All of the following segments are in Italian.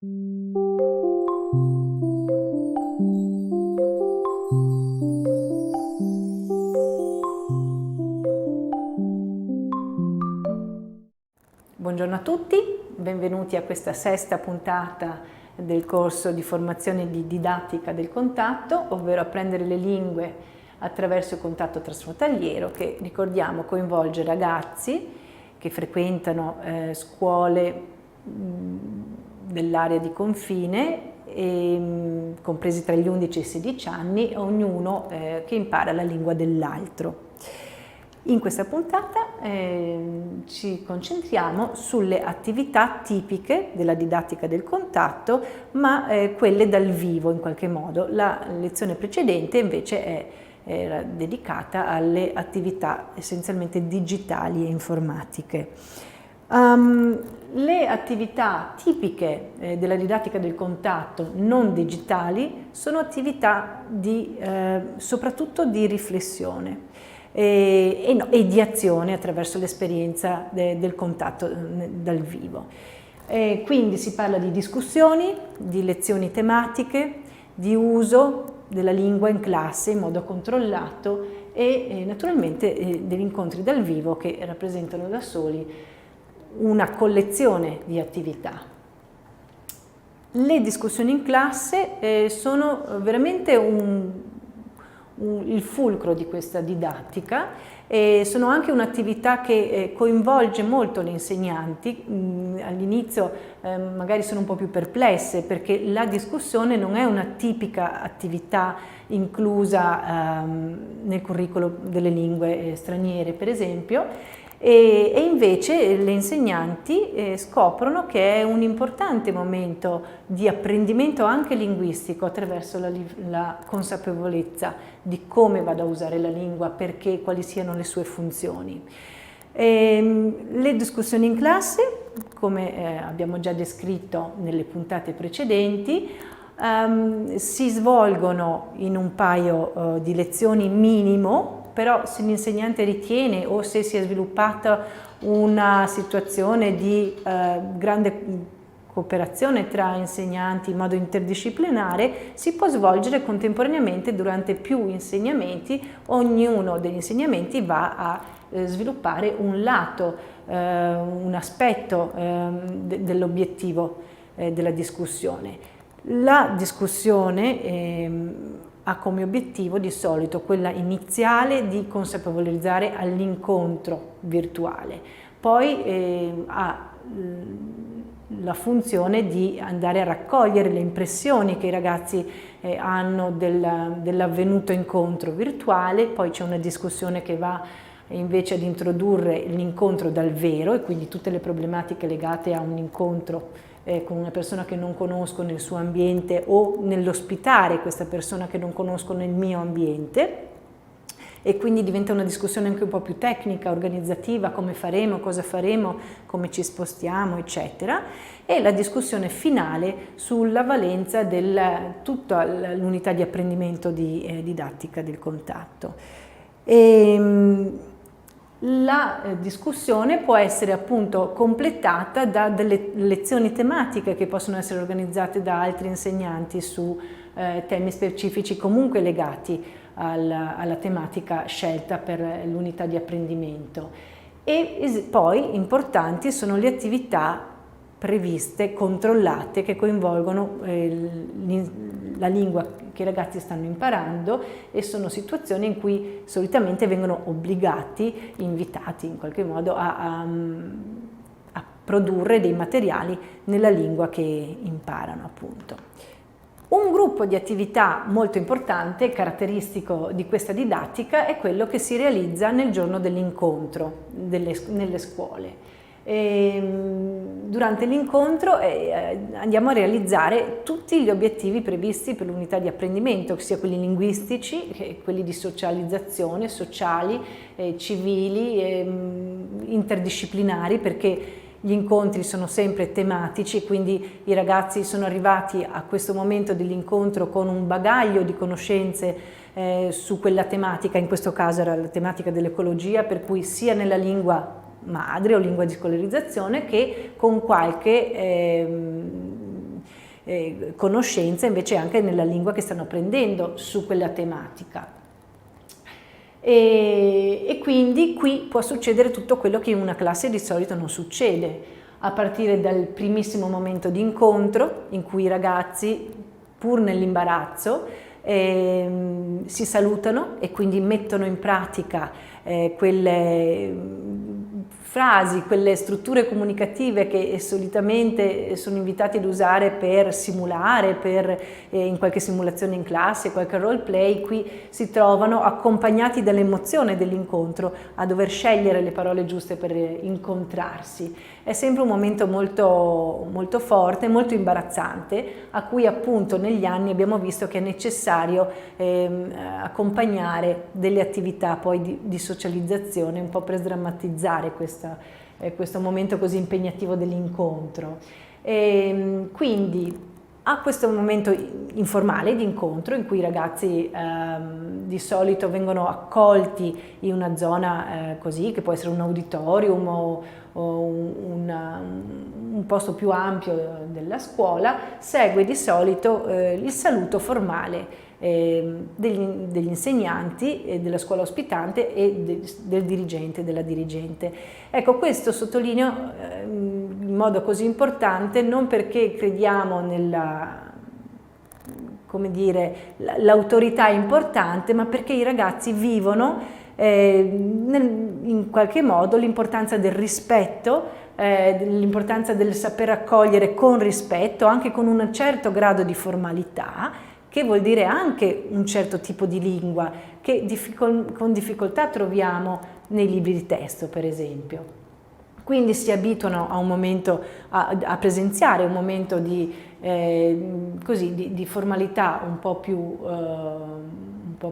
Buongiorno a tutti, benvenuti a questa sesta puntata del corso di formazione di didattica del contatto, ovvero apprendere le lingue attraverso il contatto transfrontaliero, che ricordiamo coinvolge ragazzi che frequentano scuole dell'area di confine, compresi tra gli 11 e i 16 anni, ognuno che impara la lingua dell'altro. In questa puntata ci concentriamo sulle attività tipiche della didattica del contatto, ma quelle dal vivo in qualche modo. La lezione precedente invece era dedicata alle attività essenzialmente digitali e informatiche. Le attività tipiche della didattica del contatto non digitali sono attività soprattutto di riflessione e di azione attraverso l'esperienza del contatto dal vivo. Quindi si parla di discussioni, di lezioni tematiche, di uso della lingua in classe in modo controllato e naturalmente degli incontri dal vivo che rappresentano da soli una collezione di attività. Le discussioni in classe sono veramente il fulcro di questa didattica e sono anche un'attività che coinvolge molto le insegnanti. All'inizio magari sono un po' più perplesse perché la discussione non è una tipica attività inclusa nel curriculum delle lingue straniere, per esempio, e invece le insegnanti scoprono che è un importante momento di apprendimento anche linguistico attraverso la consapevolezza di come vado a usare la lingua, perché, quali siano le sue funzioni. Le discussioni in classe, come abbiamo già descritto nelle puntate precedenti, si svolgono in un paio di lezioni minimo, però se l'insegnante ritiene o se si è sviluppata una situazione di grande cooperazione tra insegnanti in modo interdisciplinare, si può svolgere contemporaneamente durante più insegnamenti. Ognuno degli insegnamenti va a sviluppare un lato, un aspetto dell'obiettivo della discussione. La discussione ha come obiettivo di solito quella iniziale di consapevolizzare all'incontro virtuale, poi ha la funzione di andare a raccogliere le impressioni che i ragazzi hanno dell'avvenuto incontro virtuale, poi c'è una discussione che va invece ad introdurre l'incontro dal vero e quindi tutte le problematiche legate a un incontro con una persona che non conosco nel suo ambiente o nell'ospitare questa persona che non conosco nel mio ambiente, e quindi diventa una discussione anche un po' più tecnica, organizzativa, come faremo, cosa faremo, come ci spostiamo, eccetera, e la discussione finale sulla valenza di tutta l'unità di apprendimento di didattica del contatto. La discussione può essere appunto completata da delle lezioni tematiche che possono essere organizzate da altri insegnanti su temi specifici comunque legati alla tematica scelta per l'unità di apprendimento. E poi importanti sono le attività previste, controllate, che coinvolgono la lingua che i ragazzi stanno imparando, e sono situazioni in cui solitamente vengono obbligati, invitati in qualche modo a produrre dei materiali nella lingua che imparano, appunto. Un gruppo di attività molto importante, caratteristico di questa didattica, è quello che si realizza nel giorno dell'incontro nelle scuole. Durante l'incontro andiamo a realizzare tutti gli obiettivi previsti per l'unità di apprendimento, sia quelli linguistici che quelli di socializzazione, sociali, civili, interdisciplinari, perché gli incontri sono sempre tematici, quindi i ragazzi sono arrivati a questo momento dell'incontro con un bagaglio di conoscenze su quella tematica. In questo caso era la tematica dell'ecologia, per cui sia nella lingua madre o lingua di scolarizzazione che con qualche conoscenza invece anche nella lingua che stanno apprendendo su quella tematica. E quindi qui può succedere tutto quello che in una classe di solito non succede, a partire dal primissimo momento di incontro in cui i ragazzi, pur nell'imbarazzo, si salutano e quindi mettono in pratica quelle frasi, quelle strutture comunicative che solitamente sono invitati ad usare per simulare, in qualche simulazione in classe, qualche role play. Qui si trovano accompagnati dall'emozione dell'incontro a dover scegliere le parole giuste per incontrarsi. È sempre un momento molto, molto forte, molto imbarazzante, a cui appunto negli anni abbiamo visto che è necessario accompagnare delle attività poi di socializzazione, un po' per sdrammatizzare questo momento così impegnativo dell'incontro. Quindi a questo momento informale di incontro in cui i ragazzi di solito vengono accolti in una zona così, che può essere un auditorium o un posto più ampio della scuola, segue di solito il saluto formale degli insegnanti della scuola ospitante e del dirigente, della dirigente. Ecco, questo sottolineo in modo così importante non perché crediamo l'autorità è importante, ma perché i ragazzi vivono in qualche modo l'importanza del rispetto, l'importanza del saper accogliere con rispetto, anche con un certo grado di formalità, che vuol dire anche un certo tipo di lingua che con difficoltà troviamo nei libri di testo, per esempio. Quindi si abituano a un momento a presenziare un momento di formalità un po'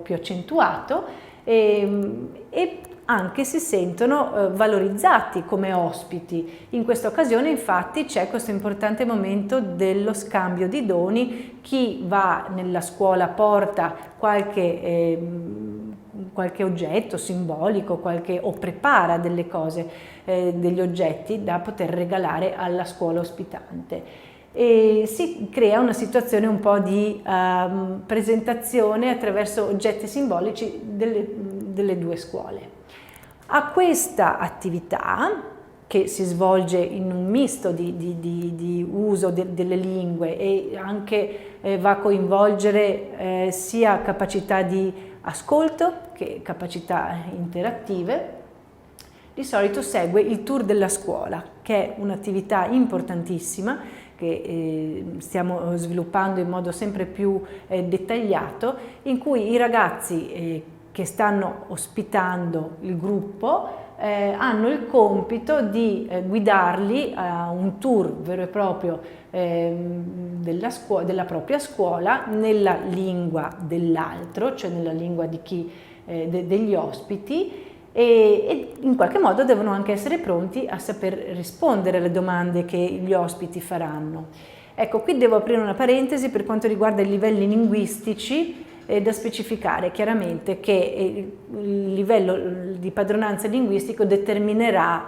più accentuato e anche si sentono valorizzati come ospiti. In questa occasione infatti c'è questo importante momento dello scambio di doni. Chi va nella scuola porta qualche oggetto simbolico o prepara delle cose, degli oggetti da poter regalare alla scuola ospitante. E si crea una situazione un po' di presentazione attraverso oggetti simbolici delle due scuole. A questa attività, che si svolge in un misto di uso delle lingue e anche va a coinvolgere sia capacità di ascolto che capacità interattive, di solito segue il tour della scuola, che è un'attività importantissima che stiamo sviluppando in modo sempre più dettagliato, in cui i ragazzi che stanno ospitando il gruppo hanno il compito di guidarli a un tour vero e proprio della propria scuola nella lingua dell'altro, cioè nella lingua degli ospiti, e in qualche modo devono anche essere pronti a saper rispondere alle domande che gli ospiti faranno. Ecco, qui devo aprire una parentesi per quanto riguarda i livelli linguistici. Da specificare chiaramente che il livello di padronanza linguistico determinerà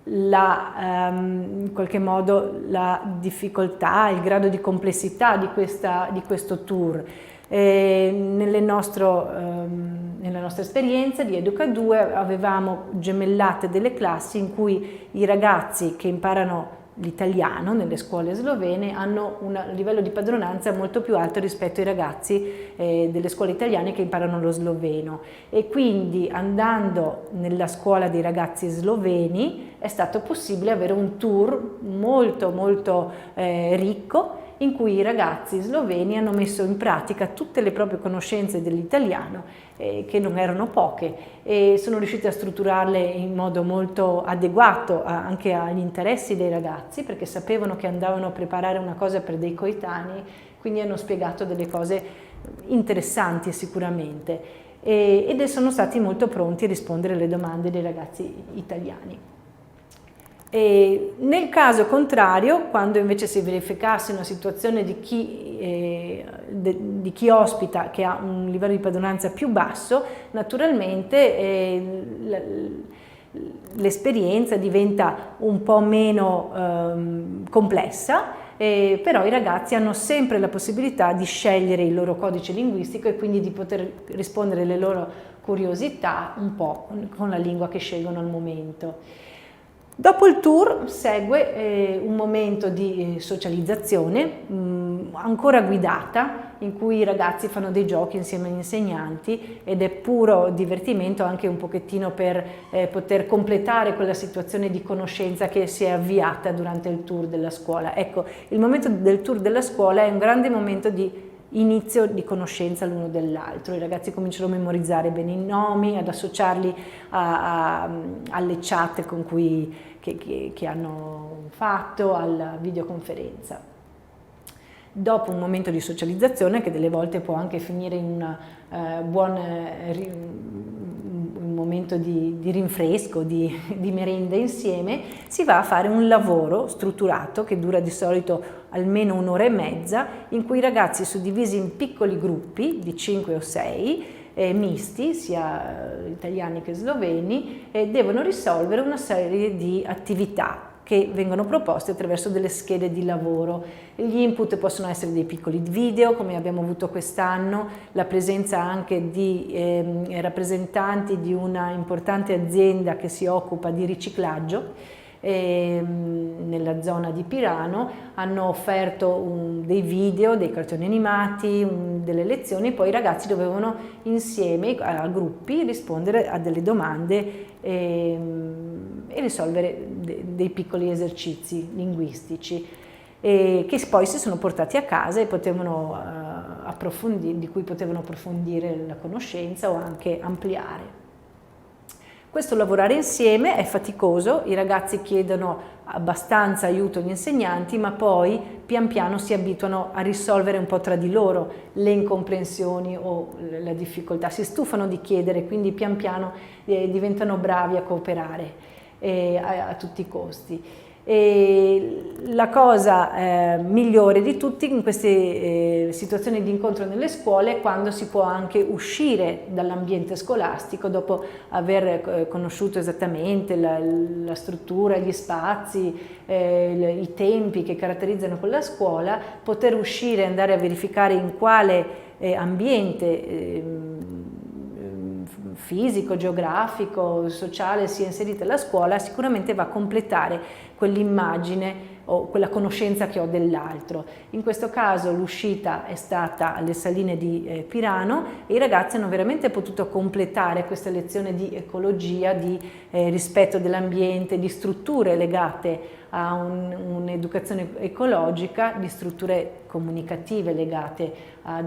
in qualche modo la difficoltà, il grado di complessità di questo tour. Nella nostra esperienza di Educa2 avevamo gemellate delle classi in cui i ragazzi che imparano l'italiano nelle scuole slovene hanno un livello di padronanza molto più alto rispetto ai ragazzi delle scuole italiane che imparano lo sloveno, e quindi andando nella scuola dei ragazzi sloveni è stato possibile avere un tour molto molto ricco in cui i ragazzi sloveni hanno messo in pratica tutte le proprie conoscenze dell'italiano, che non erano poche, e sono riusciti a strutturarle in modo molto adeguato anche agli interessi dei ragazzi, perché sapevano che andavano a preparare una cosa per dei coetanei, quindi hanno spiegato delle cose interessanti sicuramente, ed sono stati molto pronti a rispondere alle domande dei ragazzi italiani. E nel caso contrario, quando invece si verificasse una situazione di chi ospita che ha un livello di padronanza più basso, naturalmente l'esperienza diventa un po' meno complessa, però i ragazzi hanno sempre la possibilità di scegliere il loro codice linguistico e quindi di poter rispondere alle loro curiosità un po' con la lingua che scelgono al momento. Dopo il tour segue un momento di socializzazione ancora guidata, in cui i ragazzi fanno dei giochi insieme agli insegnanti ed è puro divertimento, anche un pochettino per poter completare quella situazione di conoscenza che si è avviata durante il tour della scuola. Ecco, il momento del tour della scuola è un grande momento di inizio di conoscenza l'uno dell'altro. I ragazzi cominciano a memorizzare bene i nomi, ad associarli alle chat con che hanno fatto, alla videoconferenza. Dopo un momento di socializzazione, che delle volte può anche finire in un momento di rinfresco, di merenda insieme, si va a fare un lavoro strutturato che dura di solito almeno un'ora e mezza, in cui i ragazzi, suddivisi in piccoli gruppi di 5 o 6, misti, sia italiani che sloveni, devono risolvere una serie di attività che vengono proposte attraverso delle schede di lavoro. Gli input possono essere dei piccoli video, come abbiamo avuto quest'anno, la presenza anche di rappresentanti di una importante azienda che si occupa di riciclaggio nella zona di Pirano. Hanno offerto dei video, dei cartoni animati, delle lezioni, e poi i ragazzi dovevano insieme a gruppi rispondere a delle domande e risolvere dei piccoli esercizi linguistici che poi si sono portati a casa e di cui potevano approfondire la conoscenza o anche ampliare. Questo lavorare insieme è faticoso, i ragazzi chiedono abbastanza aiuto agli insegnanti, ma poi pian piano si abituano a risolvere un po' tra di loro le incomprensioni o la difficoltà, si stufano di chiedere, quindi pian piano diventano bravi a cooperare a tutti i costi. E la cosa migliore di tutti in queste situazioni di incontro nelle scuole è quando si può anche uscire dall'ambiente scolastico dopo aver conosciuto esattamente la struttura, gli spazi, i tempi che caratterizzano quella scuola, poter uscire e andare a verificare in quale ambiente fisico, geografico, sociale sia inserita la scuola, sicuramente va a completare quell'immagine o quella conoscenza che ho dell'altro. In questo caso l'uscita è stata alle saline di Pirano e i ragazzi hanno veramente potuto completare questa lezione di ecologia, di rispetto dell'ambiente, di strutture legate a un'educazione ecologica, di strutture comunicative legate a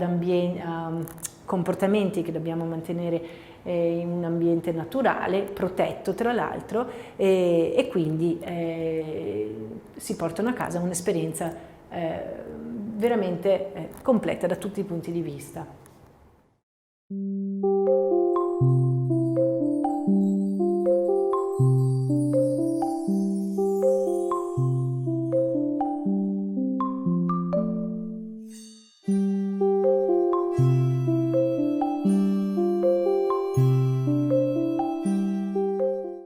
comportamenti che dobbiamo mantenere in un ambiente naturale, protetto tra l'altro, e quindi si portano a casa un'esperienza veramente completa da tutti i punti di vista.